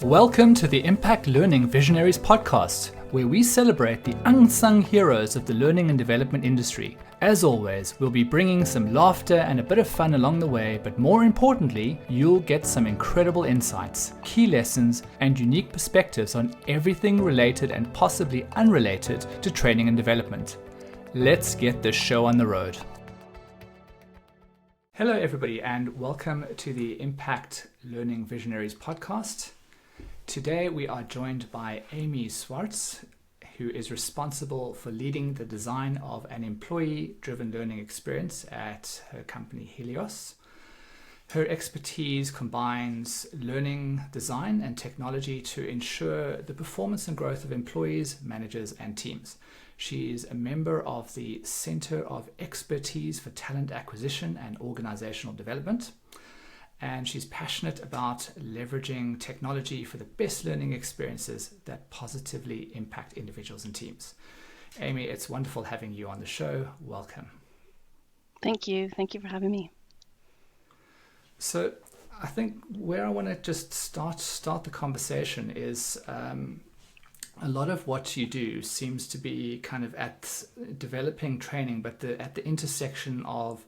Welcome to the Impact Learning Visionaries podcast, where we celebrate the unsung heroes of the learning and development industry. As always, we'll be bringing some laughter and a bit of fun along the way, but more importantly, you'll get some incredible insights, key lessons, and unique perspectives on everything related and possibly unrelated to training and development. Let's get this show on the road. Hello everybody, and welcome to the Impact Learning Visionaries podcast. Today we are joined by Aimee Swartz, who is responsible for leading the design of an employee-driven learning experience at her company Helios. Her expertise combines learning, design, and technology to ensure the performance and growth of employees, managers, and teams. She is a member of the Center of Expertise for Talent Acquisition and Organizational Development, and she's passionate about leveraging technology for the best learning experiences that positively impact individuals and teams. Aimee, it's wonderful having you on the show. Welcome. Thank you. Thank you for having me. So I think where I want to just start the conversation is a lot of what you do seems to be kind of at developing training, but at the intersection of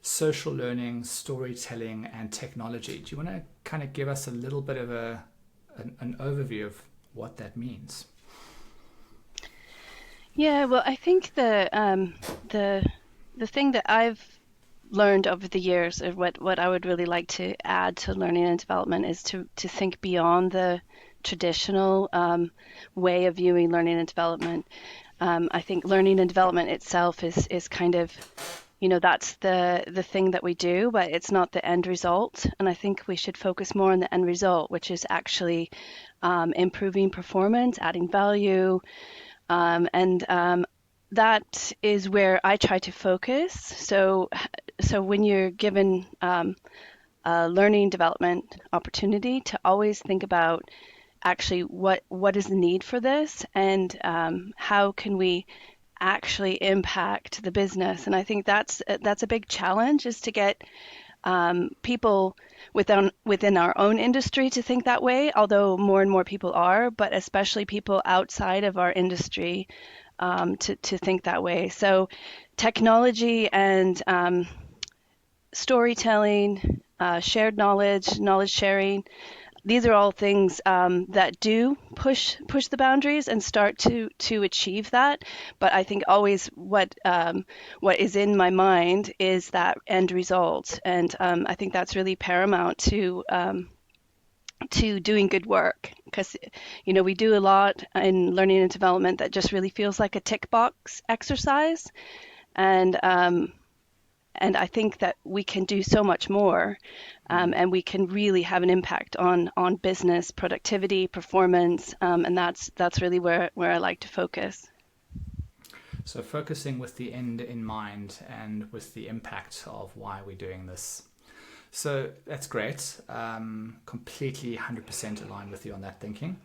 social learning, storytelling, and technology. Do you want to kind of give us a little bit of an overview of what that means? Yeah, well, I think the thing that I've learned over the years, or what I would really like to add to learning and development, is to think beyond the traditional way of viewing learning and development. I think learning and development itself is kind of, that's the thing that we do, but it's not the end result. And I think we should focus more on the end result, which is actually improving performance, adding value. And that is where I try to focus. So when you're given a learning development opportunity, to always think about actually what is the need for this, and how can we actually impact the business. And I think that's a big challenge, is to get people within our own industry to think that way, although more and more people are, but especially people outside of our industry to think that way. So technology and storytelling, shared knowledge sharing, these are all things that do push the boundaries and start to achieve that. But I think always what is in my mind is that end result, and I think that's really paramount to doing good work, because we do a lot in learning and development that just really feels like a tick box exercise, and I think that we can do so much more, and we can really have an impact on business productivity, performance, and that's really where I like to focus. So focusing with the end in mind and with the impact of why we're doing this. So that's great. Completely 100% aligned with you on that thinking.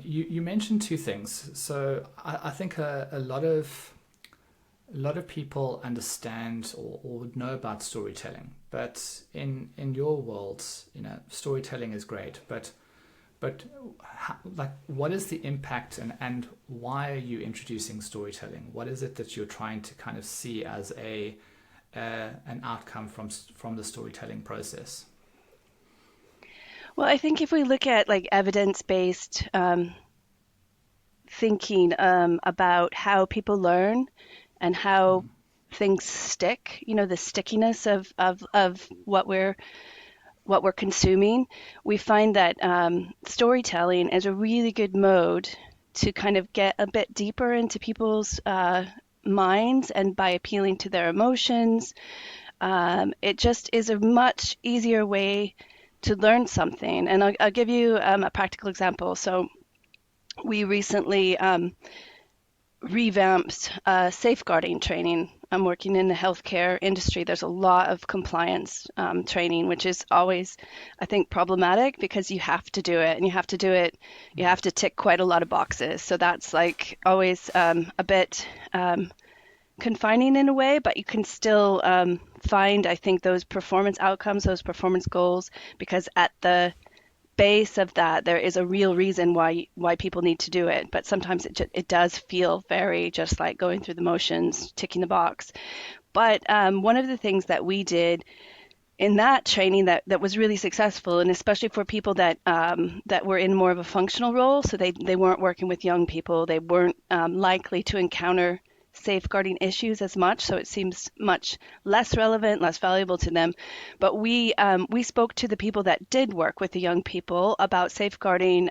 You mentioned two things. So I think a lot of people understand or would know about storytelling, but in your world, storytelling is great, but how, what is the impact, and why are you introducing storytelling? What is it that you're trying to kind of see as an outcome from the storytelling process? Well, I think if we look at evidence-based thinking about how people learn and how things stick, the stickiness of what we're consuming, we find that storytelling is a really good mode to kind of get a bit deeper into people's minds, and by appealing to their emotions, it just is a much easier way to learn something. And I'll give you a practical example. So we recently revamped safeguarding training. I'm working in the healthcare industry. There's a lot of compliance training, which is always, I think, problematic, because you have to do it, and you have to tick quite a lot of boxes. So that's always a bit confining in a way, but you can still find, I think, those performance outcomes, those performance goals, because at the base of that, there is a real reason why people need to do it. But sometimes it does feel very just like going through the motions, ticking the box. But one of the things that we did in that training that was really successful, and especially for people that were in more of a functional role, so they weren't working with young people, they weren't likely to encounter safeguarding issues as much, so it seems much less relevant, less valuable to them. But we spoke to the people that did work with the young people about safeguarding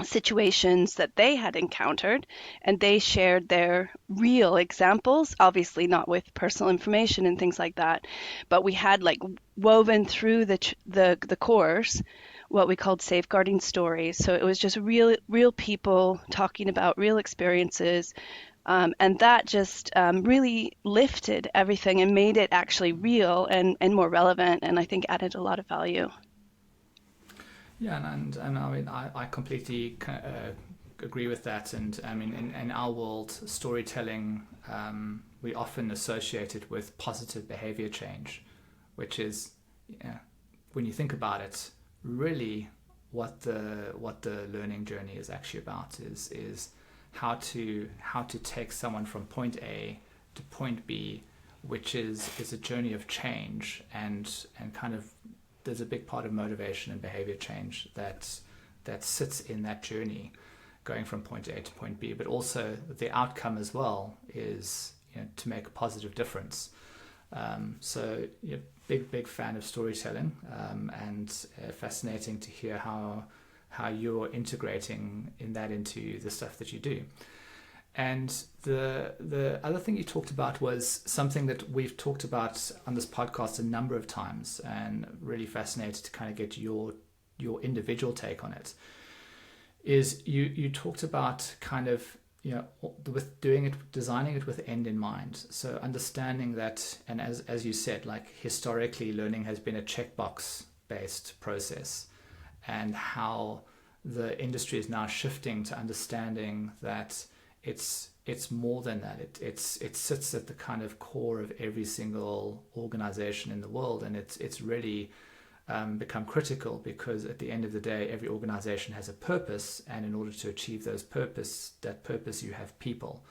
situations that they had encountered, and they shared their real examples, obviously not with personal information and things like that, but we had like woven through the course what we called safeguarding stories. So it was just real people talking about real experiences, and that just really lifted everything and made it actually real and more relevant, and I think added a lot of value. Yeah, and I mean, I completely agree with that. And I mean, in our world, storytelling, we often associate it with positive behavior change, which is, when you think about it, really what the learning journey is actually about is how to take someone from point A to point B, which is a journey of change, and kind of there's a big part of motivation and behavior change that sits in that journey, going from point A to point B. But also the outcome as well is to make a positive difference. So big fan of storytelling, and fascinating to hear how you're integrating that into the stuff that you do. And the other thing you talked about was something that we've talked about on this podcast a number of times, and really fascinated to kind of get your individual take on it. Is you talked about kind of with designing it with end in mind. So understanding that, and as you said, like historically, learning has been a checkbox based process, and how the industry is now shifting to understanding that it's more than that. It sits at the kind of core of every single organization in the world, and it's really become critical, because at the end of the day, every organization has a purpose, and in order to achieve that purpose, you have people,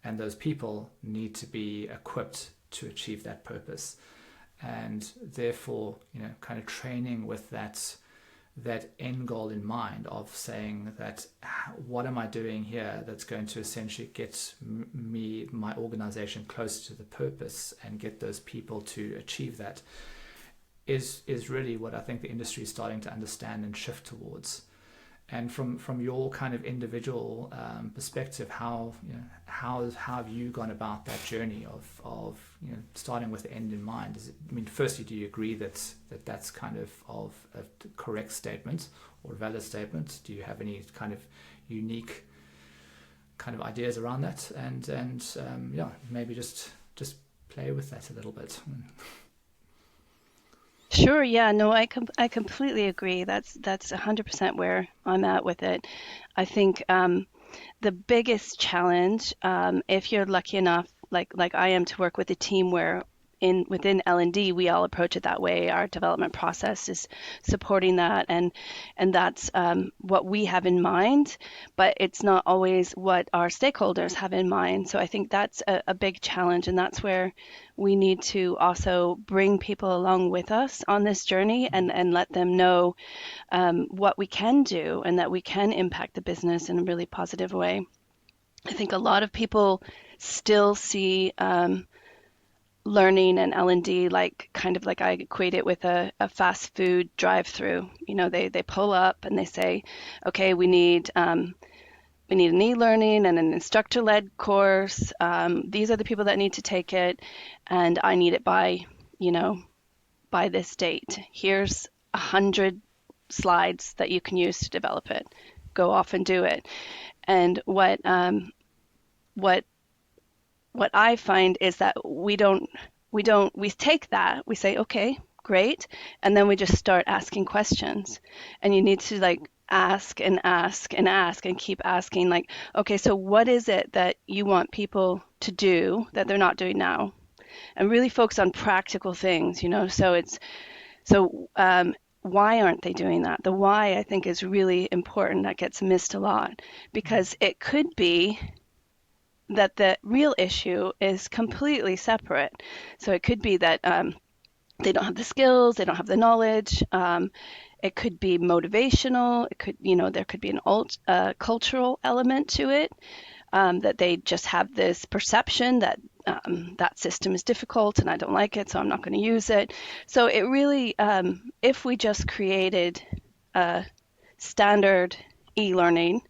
and those people need to be equipped to achieve that purpose, and therefore, kind of training with that end goal in mind, of saying that what am I doing here that's going to essentially get my organization closer to the purpose and get those people to achieve that, is really what I think the industry is starting to understand and shift towards. And from your kind of individual perspective, how have you gone about that journey of starting with the end in mind? Firstly, do you agree that's kind of a correct statement or a valid statement? Do you have any kind of unique kind of ideas around that? And maybe just play with that a little bit. Sure, yeah, no, I completely agree. That's 100% where I'm at with it. I think the biggest challenge, if you're lucky enough, like I am, to work with a team where within L&D we all approach it that way. Our development process is supporting that, and that's what we have in mind, but it's not always what our stakeholders have in mind. So I think that's a big challenge, and that's where we need to also bring people along with us on this journey, and let them know what we can do, and that we can impact the business in a really positive way. I think a lot of people still see learning and L&D kind of like I equate it with a fast food drive-through. They pull up and they say, okay, we need an e-learning and an instructor-led course. These are the people that need to take it, and I need it by this date. Here's 100 slides that you can use to develop it. Go off and do it. And what I find is that we take that, we say, okay, great, and then we just start asking questions. And you need to ask and ask and ask and keep asking, okay, so what is it that you want people to do that they're not doing now? And really focus on practical things, So why aren't they doing that? The why, I think, is really important. That gets missed a lot because it could be that the real issue is completely separate. So it could be that they don't have the skills, they don't have the knowledge. It could be motivational. It could, there could be an cultural element to it, that they just have this perception that that system is difficult and I don't like it, so I'm not going to use it. So it really, if we just created a standard e-learning,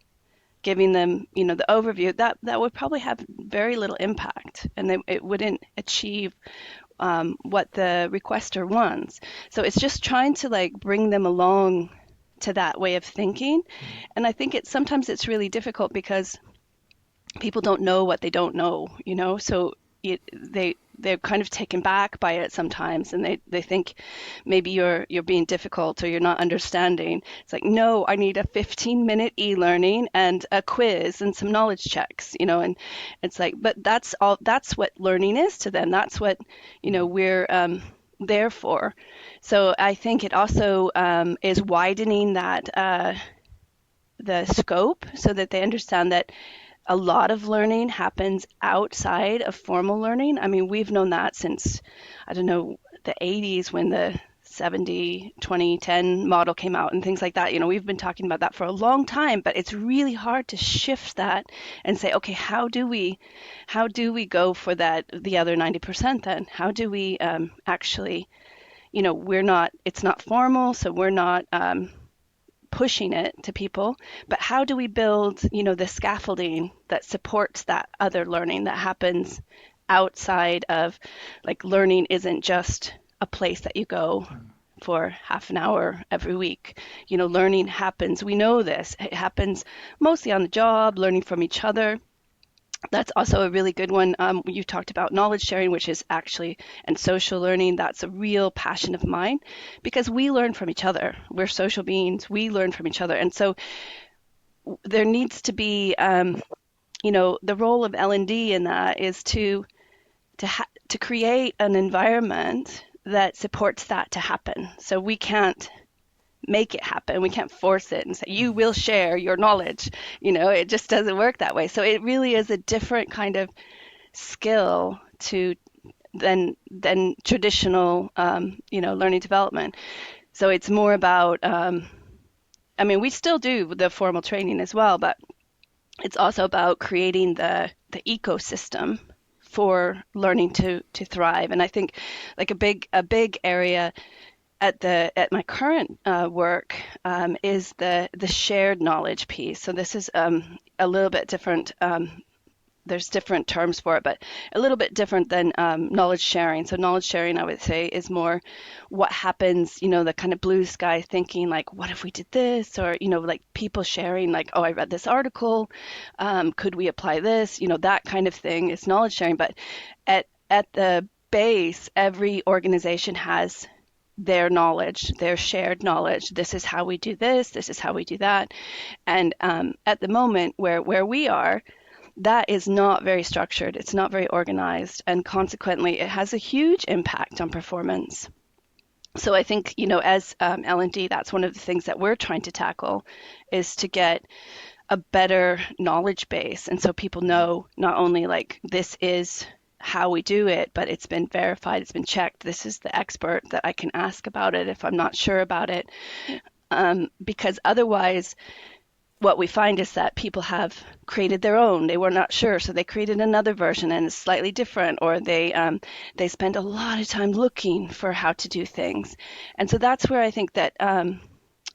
giving them, the overview, that would probably have very little impact, and it wouldn't achieve what the requester wants. So it's just trying to like bring them along to that way of thinking. And I think sometimes it's really difficult because people don't know what they don't know, so they're kind of taken back by it sometimes, and they think maybe you're being difficult or you're not understanding. It's like, no, I need a 15-minute e-learning and a quiz and some knowledge checks, and it's like, but that's what learning is to them. That's what, we're there for. So I think it also is widening that the scope so that they understand that a lot of learning happens outside of formal learning. I mean, we've known that since, I don't know, the 80s when the 70-20-10 model came out and things like that. We've been talking about that for a long time, but it's really hard to shift that and say, okay, how do we go for the other 90% then? How do we actually, it's not formal, so we're not pushing it to people, but how do we build, the scaffolding that supports that other learning that happens outside of, like, learning isn't just a place that you go for half an hour every week. Learning happens, we know this, it happens mostly on the job, learning from each other. That's also a really good one. You talked about knowledge sharing, which is actually, and social learning. That's a real passion of mine because we learn from each other. We're social beings. We learn from each other. And so there needs to be, the role of L&D in that is to create an environment that supports that to happen. So we can't make it happen. We can't force it and say, you will share your knowledge. It just doesn't work that way. So it really is a different kind of skill than traditional, learning development. So it's more about, we still do the formal training as well, but it's also about creating the ecosystem for learning to thrive. And I think like a big area at my current work is the shared knowledge piece. So this is a little bit different. There's different terms for it, but a little bit different than knowledge sharing. So knowledge sharing, I would say, is more what happens, the kind of blue sky thinking, like, what if we did this? Or, like people sharing, like, oh, I read this article. Could we apply this? That kind of thing is knowledge sharing. But at the base, every organization has their knowledge, their shared knowledge. This is how we do this. This is how we do that. And at the moment where we are, that is not very structured. It's not very organized. And consequently, it has a huge impact on performance. So I think, as L&D, that's one of the things that we're trying to tackle is to get a better knowledge base. And so people know not only like this is how we do it, but it's been verified, it's been checked. This is the expert that I can ask about it if I'm not sure about it. Because otherwise, what we find is that people have created their own. They were not sure, so they created another version and it's slightly different, or they spend a lot of time looking for how to do things. And so that's where I think that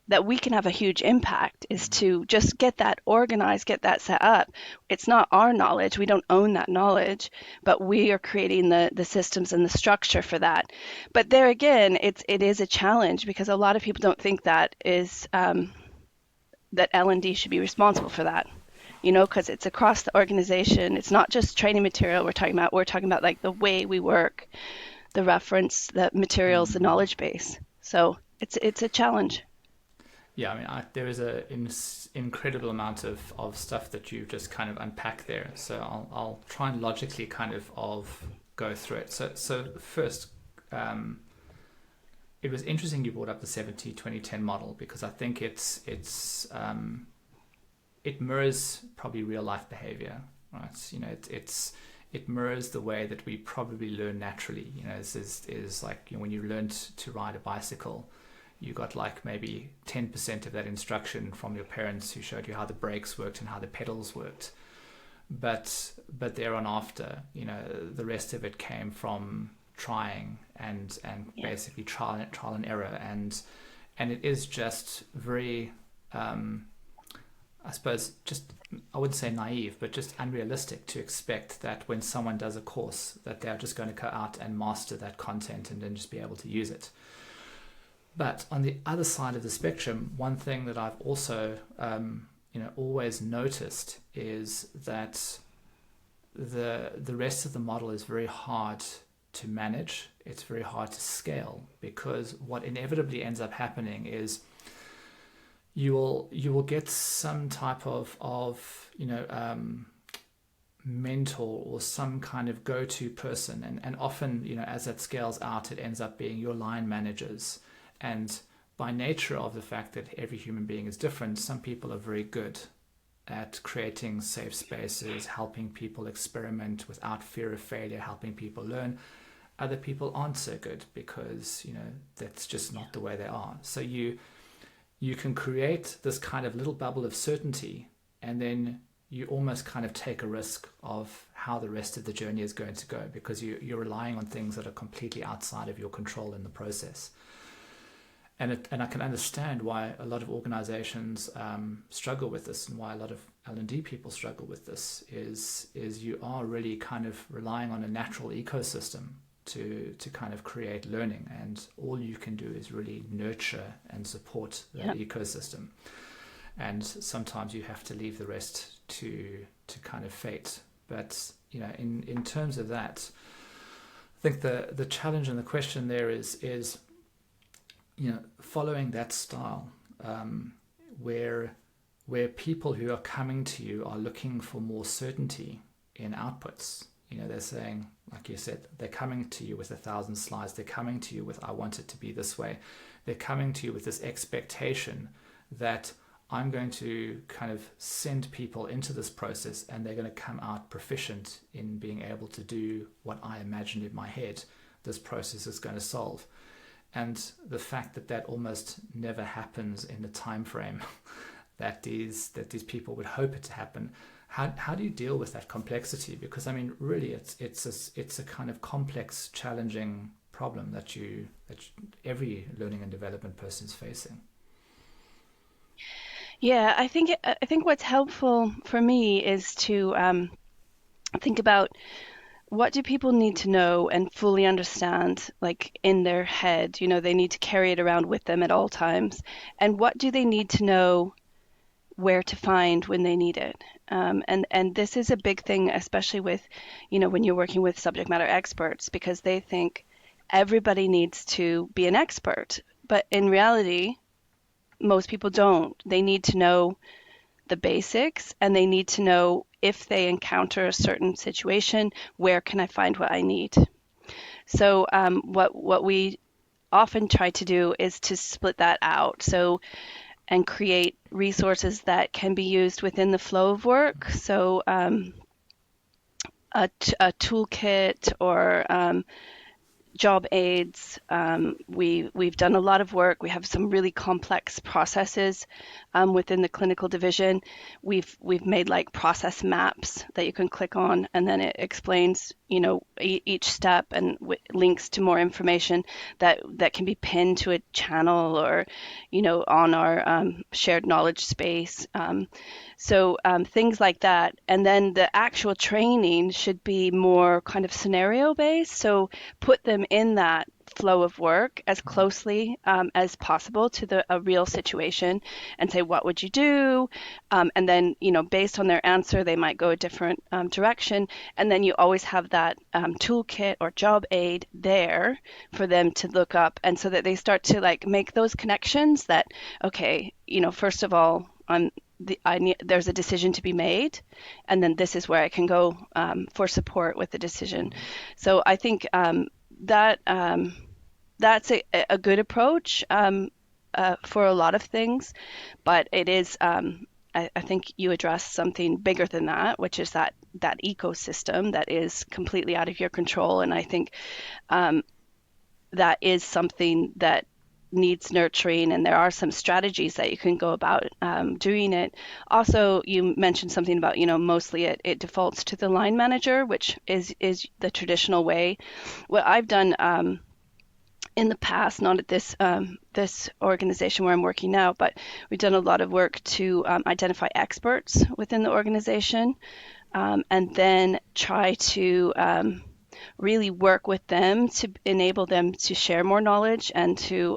that we can have a huge impact is to just get that organized, get that set up. It's not our knowledge. We don't own that knowledge, but we are creating the systems and the structure for that. But there again, it is a challenge because a lot of people don't think that is that L&D should be responsible for that, because it's across the organization. It's not just training material we're talking about. We're talking about like the way we work, the reference, the materials, the knowledge base. So it's a challenge. Yeah, there is an incredible amount of stuff that you've just kind of unpacked there. So I'll try and logically kind of go through it. So first, it was interesting you brought up the 70-20-10 model, because I think it mirrors probably real life behavior, right? You know, it mirrors the way that we probably learn naturally. You know, is like, you know, when you learned to ride a bicycle, you got like maybe 10% of that instruction from your parents who showed you how the brakes worked and how the pedals worked. But thereon after, you know, the rest of it came from trying and basically trial and error, and it is just very I suppose just, I wouldn't say naive, but just unrealistic to expect that when someone does a course that they're just going to go out and master that content and then just be able to use it. But on the other side of the spectrum, one thing that I've also always noticed is that the rest of the model is very hard to manage. It's very hard to scale, because what inevitably ends up happening is you will get some type of mentor or some kind of go-to person, and often, you know, as that scales out, it ends up being your line managers. And by nature of the fact that every human being is different, some people are very good at creating safe spaces, helping people experiment without fear of failure, helping people learn. Other people aren't so good because, you know, that's just not the way they are. So you can create this kind of little bubble of certainty, and then you almost kind of take a risk of how the rest of the journey is going to go, because you're relying on things that are completely outside of your control in the process. And I can understand why a lot of organizations struggle with this, and why a lot of L&D people struggle with this, is you are really kind of relying on a natural ecosystem to kind of create learning, and all you can do is really nurture and support that ecosystem. And sometimes you have to leave the rest to kind of fate. But, you know, in terms of that, I think the challenge and the question there is you know, following that style, where people who are coming to you are looking for more certainty in outputs. You know, they're saying, like you said, they're coming to you with 1,000 slides. They're coming to you with, I want it to be this way. They're coming to you with this expectation that I'm going to kind of send people into this process, and they're going to come out proficient in being able to do what I imagined in my head this process is going to solve. And the fact that almost never happens in the time frame that these people would hope it to happen. How do you deal with that complexity? Because, I mean, really, it's a kind of complex, challenging problem that every learning and development person is facing. Yeah, I think what's helpful for me is to think about, what do people need to know and fully understand, like in their head? You know, they need to carry it around with them at all times. And what do they need to know where to find when they need it? And this is a big thing, especially with, you know, when you're working with subject matter experts, because they think everybody needs to be an expert. But in reality, most people don't. They need to know the basics, and they need to know, if they encounter a certain situation, where can I find what I need? So what we often try to do is to split that out, and create resources that can be used within the flow of work. So a toolkit or job aids. We've done a lot of work. We have some really complex processes within the clinical division. We've made like process maps that you can click on, and then it explains, you know, each step, and links to more information that can be pinned to a channel, or, you know, on our shared knowledge space. So things like that. And then the actual training should be more kind of scenario based. So put them in that flow of work as closely as possible to a real situation, and say, what would you do? And then, you know, based on their answer, they might go a different direction. And then you always have that toolkit or job aid there for them to look up, and so that they start to like make those connections that, okay, you know, first of all, there's a decision to be made, and then this is where I can go for support with the decision. So I think that that's a good approach for a lot of things, but it is. I think you address something bigger than that, which is that ecosystem that is completely out of your control, and I think that is something that needs nurturing, and there are some strategies that you can go about doing it. Also, you mentioned something about, mostly it defaults to the line manager, which is the traditional way. What I've done in the past, not at this organization where I'm working now, but we've done a lot of work to identify experts within the organization, and then try to really work with them to enable them to share more knowledge and to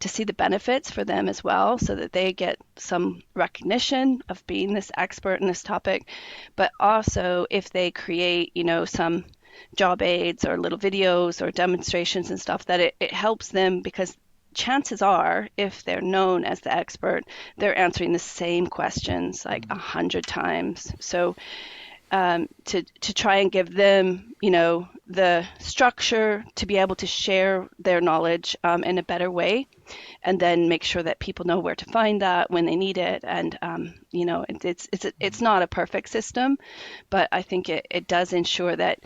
see the benefits for them as well, so that they get some recognition of being this expert in this topic. But also, if they create, some job aids or little videos or demonstrations and stuff, that it helps them, because chances are, if they're known as the expert, they're answering the same questions like 100 times. So to try and give them, the structure to be able to share their knowledge in a better way, and then make sure that people know where to find that when they need it. And it's not a perfect system, but I think it does ensure that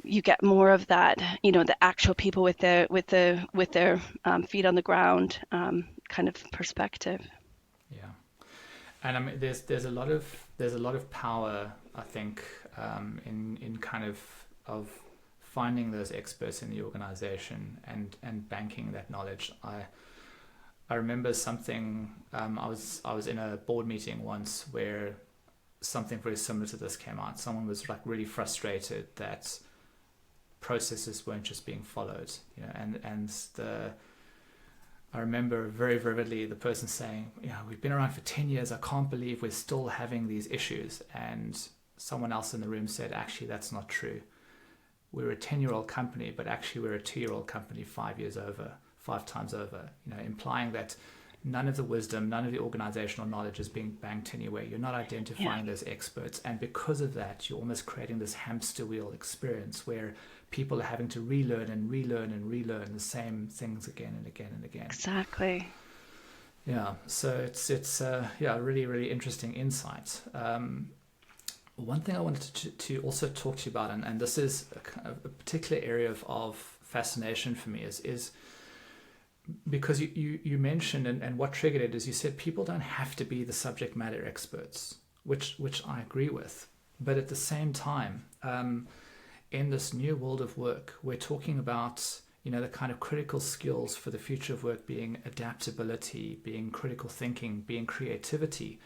you get more of that, the actual people with their feet on the ground kind of perspective. Yeah. And I mean, there's a lot of power, I think, in kind of finding those experts in the organization and banking that knowledge. I remember something. I was in a board meeting once where something very similar to this came out. Someone was like really frustrated that processes weren't just being followed, and I remember very vividly the person saying, we've been around for 10 years. I can't believe we're still having these issues. And someone else in the room said, actually, that's not true. We're a 10-year-old company, but actually we're a 2-year-old company 5 times over, implying that none of the wisdom, none of the organizational knowledge is being banked anywhere. You're not identifying those experts. And because of that, you're almost creating this hamster wheel experience where people are having to relearn and relearn and relearn the same things again and again and again. Exactly. Yeah. So it's really, really interesting insight. One thing I wanted to also talk to you about, and this is a particular area of fascination for me, is because you mentioned, and what triggered it is you said people don't have to be the subject matter experts, which I agree with. But at the same time, in this new world of work, we're talking about, the kind of critical skills for the future of work being adaptability, being critical thinking, being creativity.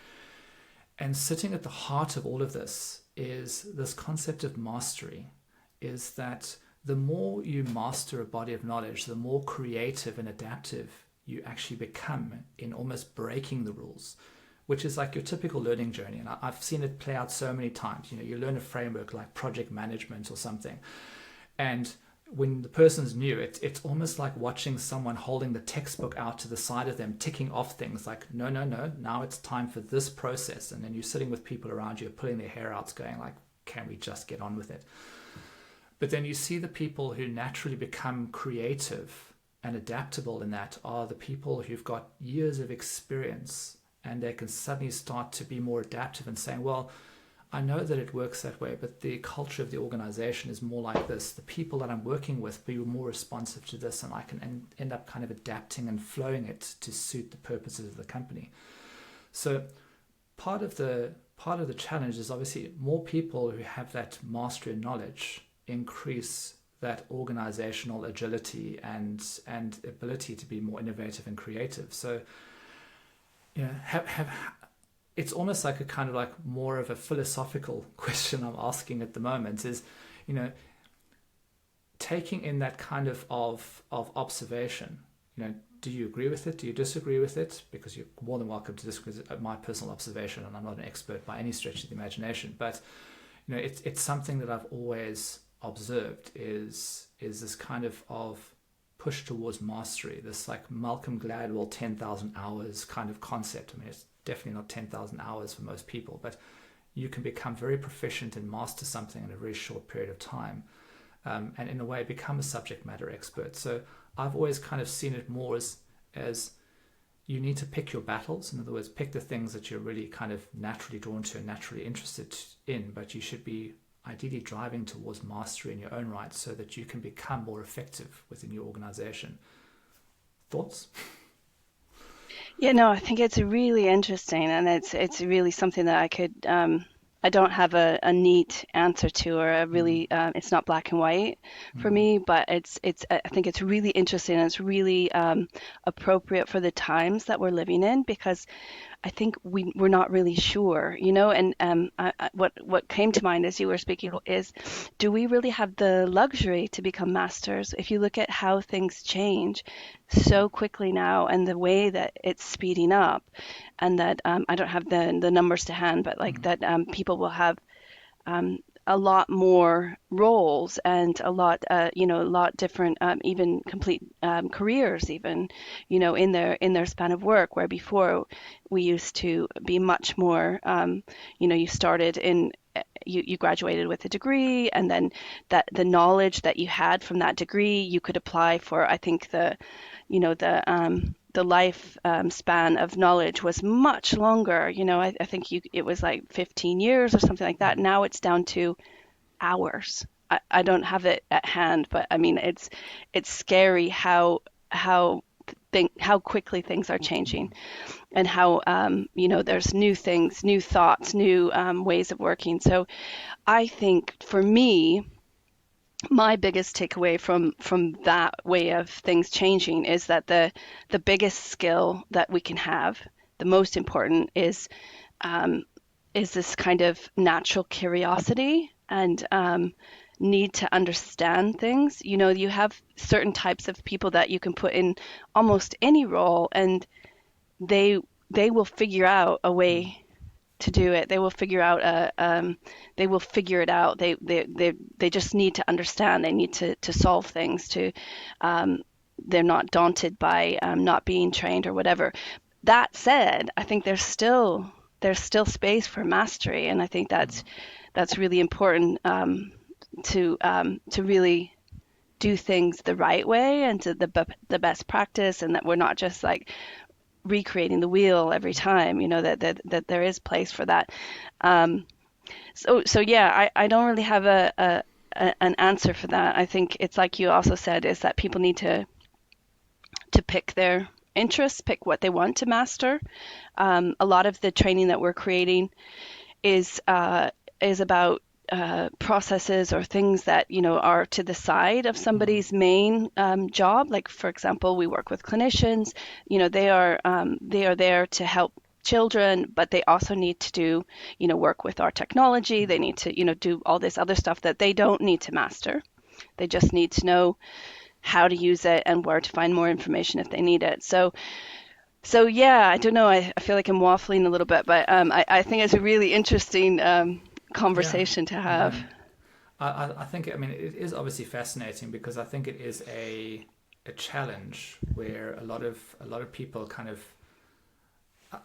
And sitting at the heart of all of this is this concept of mastery, is that the more you master a body of knowledge, the more creative and adaptive you actually become in almost breaking the rules, which is like your typical learning journey. And I've seen it play out so many times. You learn a framework like project management or something. And when the person's new, it's almost like watching someone holding the textbook out to the side of them, ticking off things like, no, now it's time for this process. And then you're sitting with people around you, pulling their hair out, going like, can we just get on with it? But then you see the people who naturally become creative and adaptable in that are the people who've got years of experience, and they can suddenly start to be more adaptive and saying, well, I know that it works that way, but the culture of the organization is more like this. The people that I'm working with be more responsive to this, and I can end up kind of adapting and flowing it to suit the purposes of the company. So part of the challenge is obviously more people who have that mastery and knowledge increase that organizational agility and ability to be more innovative and creative. So it's almost like a kind of like more of a philosophical question I'm asking at the moment is, taking in that kind of observation, do you agree with it? Do you disagree with it? Because you're more than welcome to disagree with my personal observation, and I'm not an expert by any stretch of the imagination, but it's something that I've always observed is this kind of push towards mastery, this like Malcolm Gladwell 10,000 hours kind of concept. I mean, it's definitely not 10,000 hours for most people, but you can become very proficient and master something in a very short period of time. and in a way become a subject matter expert. So I've always kind of seen it more as you need to pick your battles. In other words, pick the things that you're really kind of naturally drawn to and naturally interested in, but you should be ideally driving towards mastery in your own right so that you can become more effective within your organization. Thoughts? Yeah, no, I think it's really interesting, and it's really something that I don't have a neat answer to, or a really it's not black and white for me, but it's I think it's really interesting, and it's really appropriate for the times that we're living in, because I think we're not really sure, and what came to mind as you were speaking is, do we really have the luxury to become masters? If you look at how things change so quickly now, and the way that it's speeding up, and that I don't have the numbers to hand, but like that people will have a lot more roles, and a lot different, even complete careers, even in their span of work, where before we used to be much more, you started in, you graduated with a degree, and then that the knowledge that you had from that degree you could apply for, I think the life span of knowledge was much longer. I think it was like 15 years or something like that. Now it's down to hours. I don't have it at hand, but I mean, it's scary how quickly things are changing, and how there's new things, new thoughts, new ways of working. So I think for me, my biggest takeaway from that way of things changing is that the biggest skill that we can have, the most important, is this kind of natural curiosity, and need to understand things. You have certain types of people that you can put in almost any role, and they will figure out a way to do it. They will figure out they will figure it out. They just need to understand. They need to solve things. They're not daunted by not being trained or whatever. That said, I think there's still space for mastery, and I think that's really important, to really do things the right way, and to the best practice, and that we're not just like recreating the wheel every time, that there is place for that. So yeah, I don't really have an answer for that. I think it's like you also said, is that people need to pick their interests, pick what they want to master. A lot of the training that we're creating is about processes or things that are to the side of somebody's main job. Like, for example, we work with clinicians. They are there to help children, but they also need to do work with our technology. They need to do all this other stuff that they don't need to master. They just need to know how to use it and where to find more information if they need it. So yeah, I don't know. I feel like I'm waffling a little bit, but I think it's a really interesting conversation to have. I think, I mean, it is obviously fascinating, because I think it is a challenge where a lot of people kind of,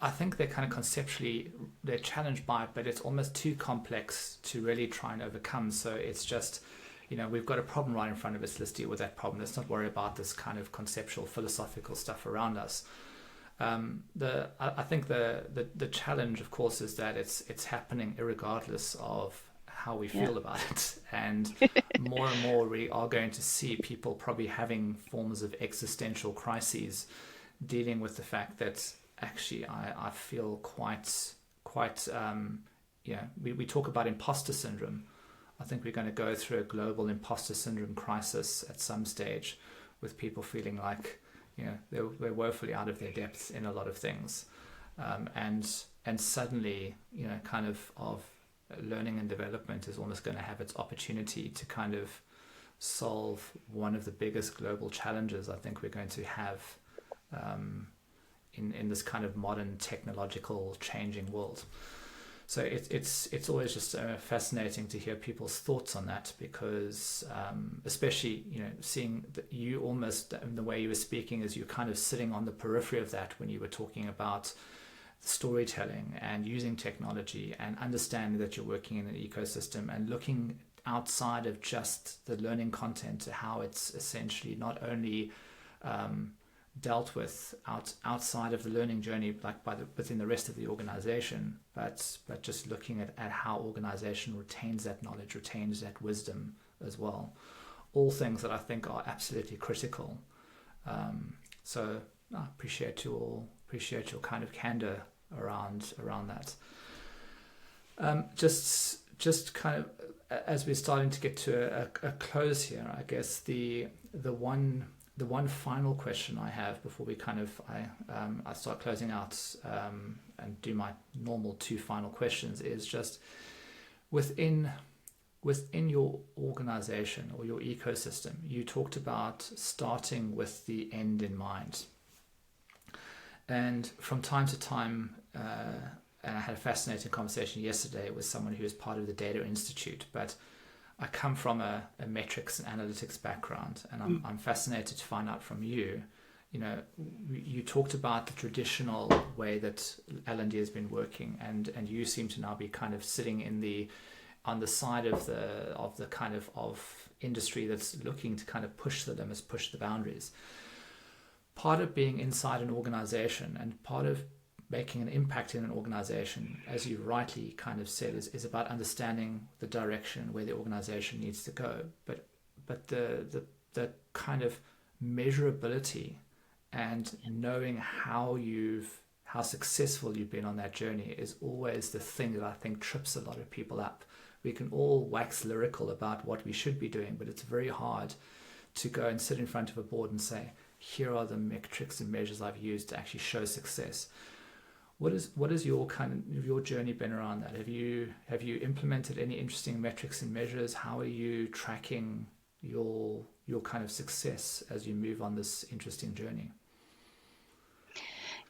I think they're kind of conceptually, they're challenged by it, but it's almost too complex to really try and overcome. So it's just, we've got a problem right in front of us. Let's deal with that problem. Let's not worry about this kind of conceptual, philosophical stuff around us. I think the challenge, of course, is that it's happening irregardless of how we feel about it, and more and more we are going to see people probably having forms of existential crises, dealing with the fact that actually I feel quite we talk about imposter syndrome. I think we're going to go through a global imposter syndrome crisis at some stage, with people feeling like they're woefully out of their depth in a lot of things, and suddenly kind of learning and development is almost going to have its opportunity to kind of solve one of the biggest global challenges I think we're going to have in this kind of modern technological changing world. So it's always just fascinating to hear people's thoughts on that, because especially seeing that you almost, the way you were speaking, is you're kind of sitting on the periphery of that when you were talking about storytelling and using technology, and understanding that you're working in an ecosystem, and looking outside of just the learning content, to how it's essentially not only dealt with outside of the learning journey, like within the rest of the organization, but just looking at how organization retains that knowledge, retains that wisdom as well. All things that I think are absolutely critical. So I appreciate your kind of candor around that. Just kind of as we're starting to get to a close here, I guess the one final question I have before we kind of I start closing out and do my normal 2 final questions is just within your organization or your ecosystem. You talked about starting with the end in mind, and from time to time. And I had a fascinating conversation yesterday with someone who is part of the Data Institute, but I come from a metrics and analytics background, and I'm fascinated to find out from you. You talked about the traditional way that L&D has been working, and you seem to now be kind of sitting on the side of the kind of industry that's looking to kind of push the limits, push the boundaries. Part of being inside an organization and part of making an impact in an organization, as you rightly kind of said, is about understanding the direction where the organization needs to go. But the kind of measurability and knowing how successful you've been on that journey is always the thing that I think trips a lot of people up. We can all wax lyrical about what we should be doing, but it's very hard to go and sit in front of a board and say, here are the metrics and measures I've used to actually show success. What is your your journey been around that? Have you implemented any interesting metrics and measures? How are you tracking your kind of success as you move on this interesting journey?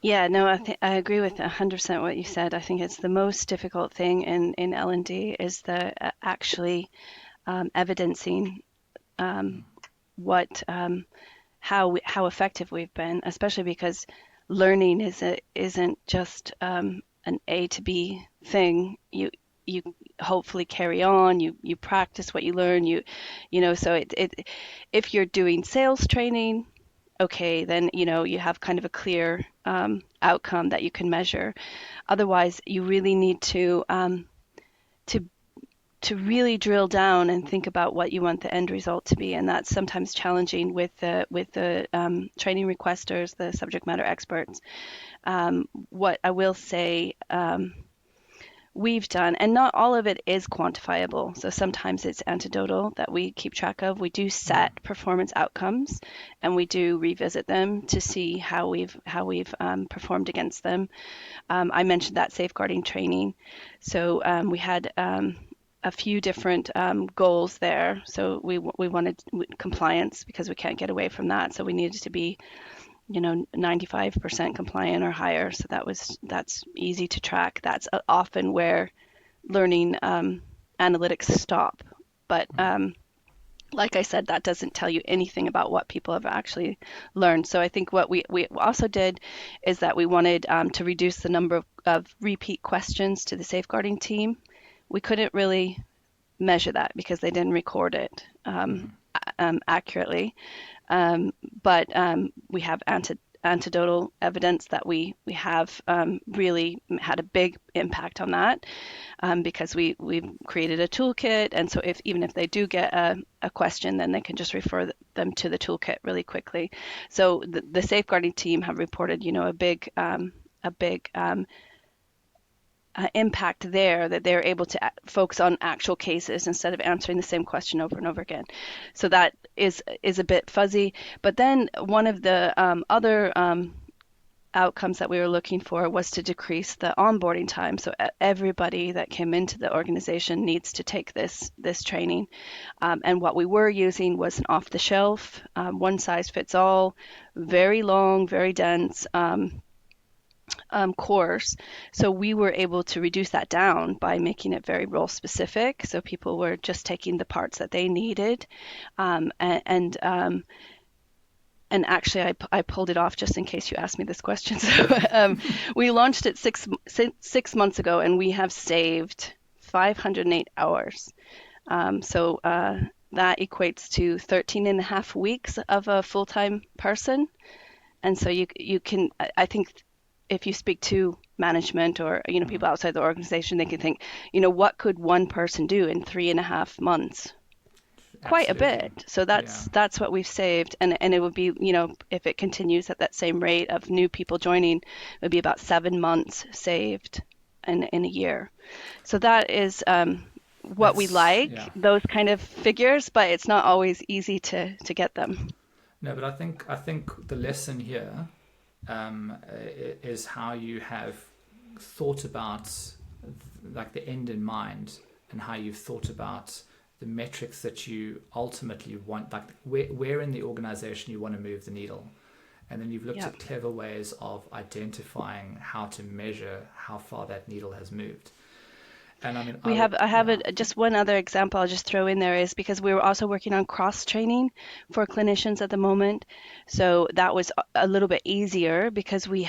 Yeah, no, I agree with 100% what you said. I think it's the most difficult thing in L&D is the actually evidencing how effective we've been, especially because learning isn't just an A to B thing. You hopefully carry on. You practice what you learn. So it if you're doing sales training, okay, then you have kind of a clear outcome that you can measure. Otherwise, you really need to really drill down and think about what you want the end result to be, and that's sometimes challenging with the training requesters, the subject matter experts. What I will say we've done, and not all of it is quantifiable, so sometimes it's anecdotal that we keep track of. We do set performance outcomes, and we do revisit them to see how we've performed against them. I mentioned that safeguarding training, so we had a few different goals there. So we wanted compliance because we can't get away from that. So we needed to be, 95% compliant or higher. So that's easy to track. That's often where learning analytics stop. But like I said, that doesn't tell you anything about what people have actually learned. So I think what we also did is that we wanted to reduce the number of repeat questions to the safeguarding team. We couldn't really measure that because they didn't record it accurately. But we have anecdotal evidence that we have really had a big impact on that because we've created a toolkit. And so even if they do get a question, then they can just refer them to the toolkit really quickly. So the safeguarding team have reported, a big impact there, that they're able to focus on actual cases instead of answering the same question over and over again. So that is a bit fuzzy. But then one of the other outcomes that we were looking for was to decrease the onboarding time. So everybody that came into the organization needs to take this training. And what we were using was an off-the-shelf, one size fits all, very long, very dense course. So we were able to reduce that down by making it very role specific. So people were just taking the parts that they needed. And actually, I pulled it off just in case you asked me this question. So we launched it six months ago, and we have saved 508 hours So that equates to 13 and a half weeks of a full-time person. And so you can, I think if you speak to management or, Mm. people outside the organization, they can think, what could one person do in 3.5 months? Quite a Absolutely. bit. So Yeah. that's what we've saved. And it would be, if it continues at that same rate of new people joining, it would be about 7 months saved in a year. So that is what we That's, like, yeah. those kind of figures, but it's not always easy to get them. No, but I think the lesson here is how you have thought about like the end in mind, and how you've thought about the metrics that you ultimately want, like where in the organization you want to move the needle. And then you've looked Yeah. at clever ways of identifying how to measure how far that needle has moved. And I mean, I would, I have yeah. just one other example I'll just throw in there is because we're also working on cross training for clinicians at the moment. So that was a little bit easier because we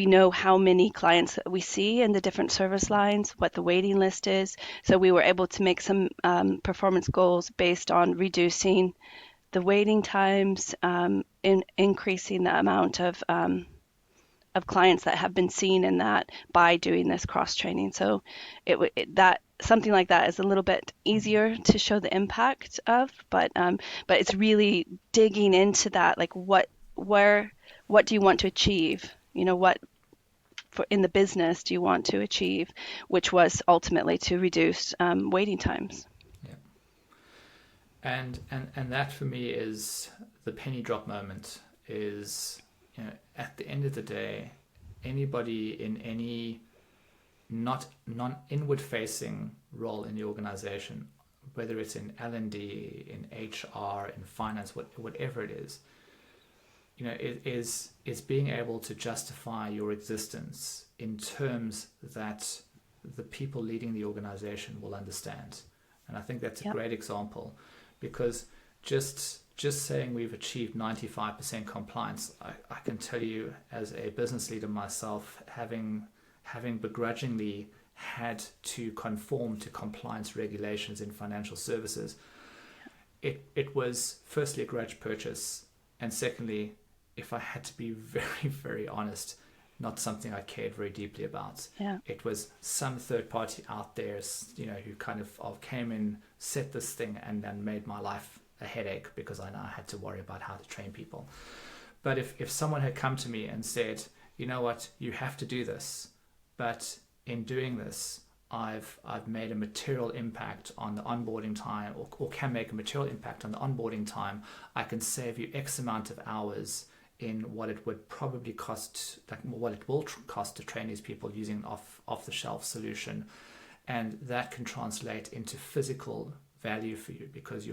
know how many clients that we see in the different service lines, what the waiting list is. So we were able to make some performance goals based on reducing the waiting times, in increasing the amount of clients that have been seen in that by doing this cross training. So that something like that is a little bit easier to show the impact of, but it's really digging into that, like what do you want to achieve? What in the business do you want to achieve, which was ultimately to reduce waiting times. Yeah. And that for me is the penny drop moment. Is, at the end of the day, anybody in any not non inward facing role in the organization, whether it's in L&D, in HR, in finance, whatever it is, it is being able to justify your existence in terms that the people leading the organization will understand. And I think that's a Yep. great example, because just saying we've achieved 95% compliance, I can tell you, as a business leader myself, having begrudgingly had to conform to compliance regulations in financial services, it was firstly a grudge purchase, and secondly, if I had to be very, very honest, not something I cared very deeply about. Yeah. It was some third party out there, who kind of came in, set this thing, and then made my life a headache, because I now had to worry about how to train people. But if someone had come to me and said, you know what, you have to do this, but in doing this, I've made a material impact on the onboarding time, or can make a material impact on the onboarding time, I can save you X amount of hours in what it would probably cost, like what it will cost to train these people using off the shelf solution, and that can translate into physical value for you, because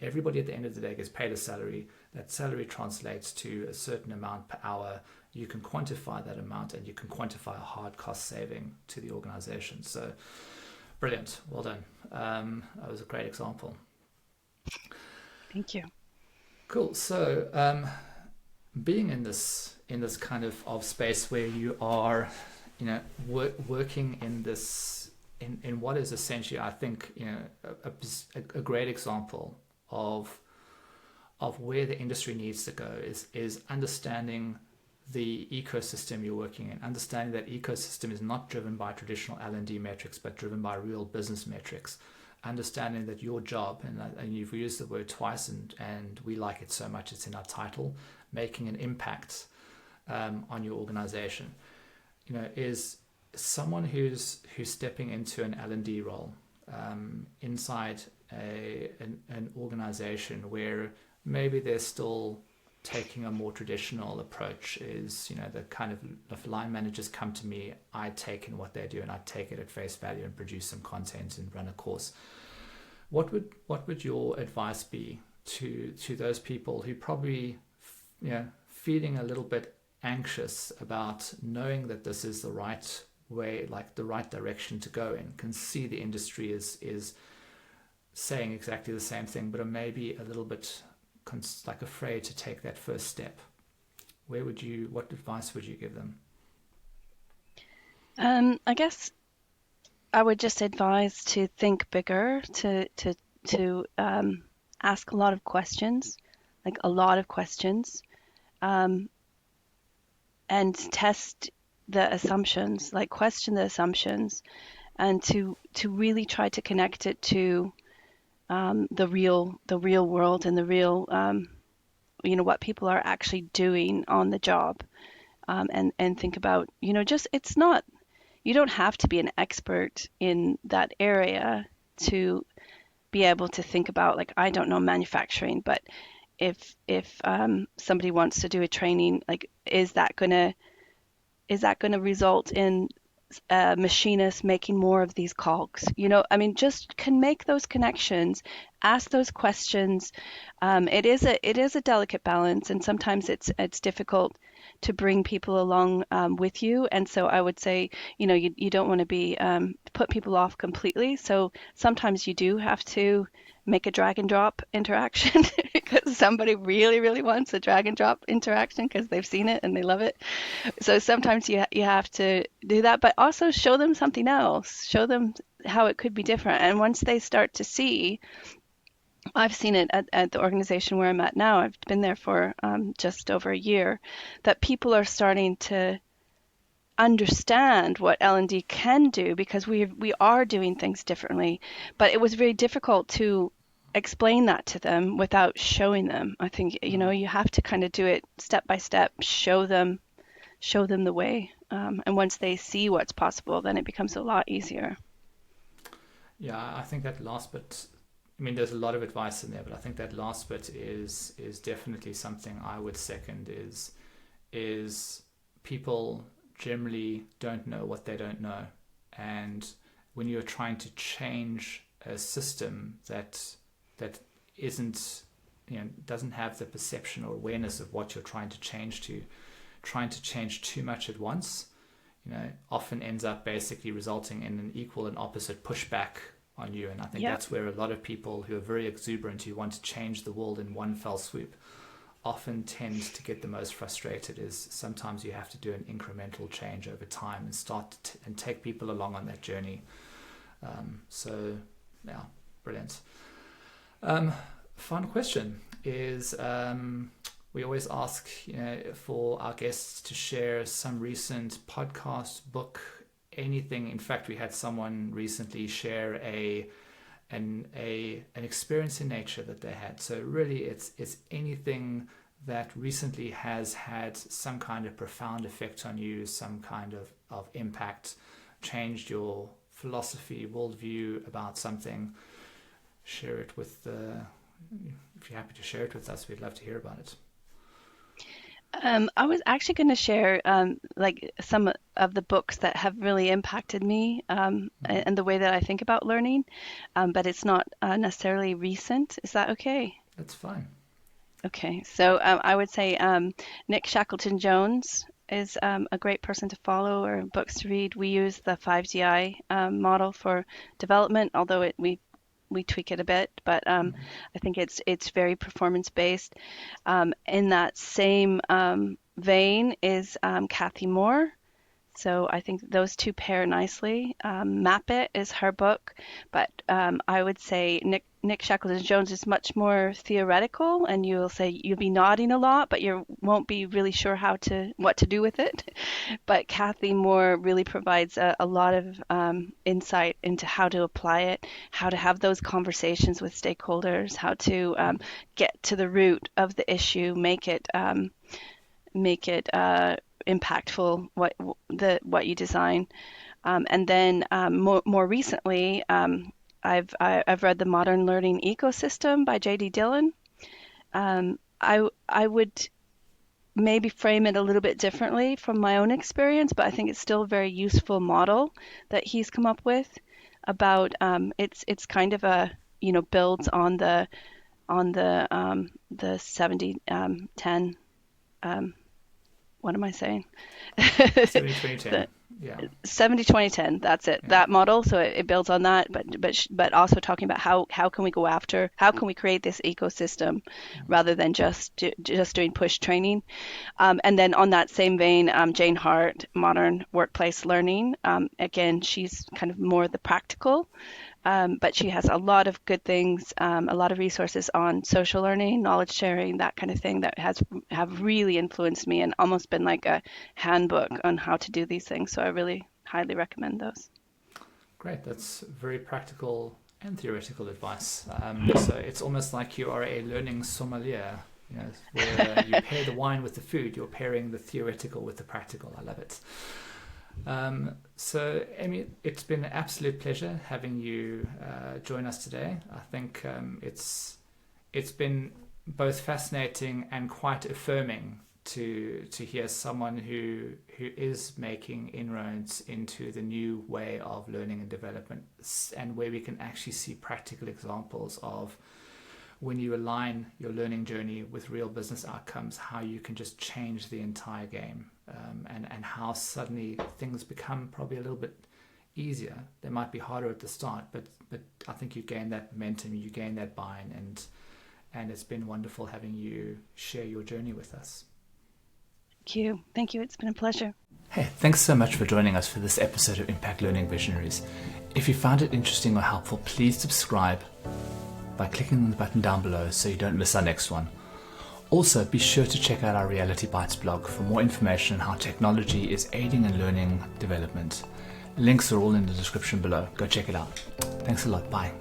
everybody at the end of the day gets paid a salary. That salary translates to a certain amount per hour. You can quantify that amount, and you can quantify a hard cost saving to the organization. So brilliant, well done. That was a great example. Thank you. Cool. So being in this kind of space where you are, working in this in what is essentially, I think, a great example of where the industry needs to go is understanding the ecosystem you're working in, understanding that ecosystem is not driven by traditional L&D metrics, but driven by real business metrics, understanding that your job, and you've used the word twice, and we like it so much, it's in our title, making an impact on your organization, is someone who's stepping into an L&D role inside an organization where maybe they're still taking a more traditional approach. Is, the kind of, if line managers come to me, I take in what they do and I take it at face value and produce some content and run a course. What would your advice be to those people who probably, feeling a little bit anxious about knowing that this is the right way, like the right direction to go in, can see the industry is saying exactly the same thing, but are maybe a little bit like afraid to take that first step? What advice would you give them? I guess I would just advise to think bigger, to ask a lot of questions, like a lot of questions, um, and test the assumptions, like question the assumptions, and to really try to connect it to the real world and the real what people are actually doing on the job, and think about, just it's not, you don't have to be an expert in that area to be able to think about, like, I don't know manufacturing, but if somebody wants to do a training, like, is that gonna result in a machinist making more of these cogs? I mean, just can make those connections, ask those questions. It is a delicate balance, and sometimes it's difficult to bring people along with you. And so I would say, you don't want to be put people off completely. So sometimes you do have to make a drag and drop interaction because somebody really, really wants a drag and drop interaction because they've seen it and they love it. So sometimes you have to do that, but also show them something else. Show them how it could be different. And once they start to see, I've seen it at the organization where I'm at now. I've been there for just over a year, that people are starting to understand what L&D can do because we are doing things differently. But it was very difficult to explain that to them without showing them. I think, you have to kind of do it step by step, show them the way. And once they see what's possible, then it becomes a lot easier. Yeah, I think that last bit, I mean, there's a lot of advice in there, but I think that last bit is definitely something I would second. Is people generally don't know what they don't know, and when you're trying to change a system that isn't, doesn't have the perception or awareness of what you're trying to change to, trying to change too much at once, often ends up basically resulting in an equal and opposite pushback on you. And I think that's where a lot of people who are very exuberant, who want to change the world in one fell swoop, often tend to get the most frustrated. Is sometimes you have to do an incremental change over time and start and take people along on that journey. So yeah, brilliant. Final question is, we always ask, for our guests to share some recent podcast, book, anything. In fact, we had someone recently share an experience in nature that they had. So really, it's anything that recently has had some kind of profound effect on you, some kind of impact, changed your philosophy, worldview about something. Share it with if you're happy to share it with us, we'd love to hear about it. I was actually going to share like some of the books that have really impacted me, and the way that I think about learning, but it's not necessarily recent. Is that okay? That's fine. Okay, so I would say Nick Shackleton-Jones is a great person to follow, or books to read. We use the 5DI model for development, although we tweak it a bit, but I think it's very performance based. In that same vein is Kathy Moore. So I think those two pair nicely. Map It is her book, but I would say Nick Shackleton-Jones is much more theoretical, and you'll be nodding a lot, but you won't be really sure what to do with it. But Kathy Moore really provides a lot of insight into how to apply it, how to have those conversations with stakeholders, how to get to the root of the issue, make it impactful what you design. And then more recently, I've read The Modern Learning Ecosystem by J.D. Dillon. I would maybe frame it a little bit differently from my own experience, but I think it's still a very useful model that he's come up with about it's kind of a builds on the 70-10. What am I saying? 70-20-10. Yeah. 70-20-10, that's it. Yeah. That model, so it builds on that, but also talking about how can we go after, how can we create this ecosystem rather than just doing push training. And then on that same vein, Jane Hart, Modern Workplace Learning. Again, she's kind of more the practical, but she has a lot of good things, a lot of resources on social learning, knowledge sharing, that kind of thing that have really influenced me and almost been like a handbook on how to do these things. So I really highly recommend those. Great. That's very practical and theoretical advice. So it's almost like you are a learning sommelier. You know, where you pair the wine with the food, you're pairing the theoretical with the practical. I love it. So, Aimee, it's been an absolute pleasure having you join us today. I think it's been both fascinating and quite affirming to hear someone who is making inroads into the new way of learning and development, and where we can actually see practical examples of when you align your learning journey with real business outcomes, how you can just change the entire game, and how suddenly things become probably a little bit easier. They might be harder at the start, but I think you gain that momentum, you gain that buy-in, and it's been wonderful having you share your journey with us. Thank you. It's been a pleasure. Hey, thanks so much for joining us for this episode of Impact Learning Visionaries. If you found it interesting or helpful, please subscribe by clicking on the button down below so you don't miss our next one. Also, be sure to check out our Reality Bites blog for more information on how technology is aiding in learning development. Links are all in the description below. Go check it out. Thanks a lot. Bye.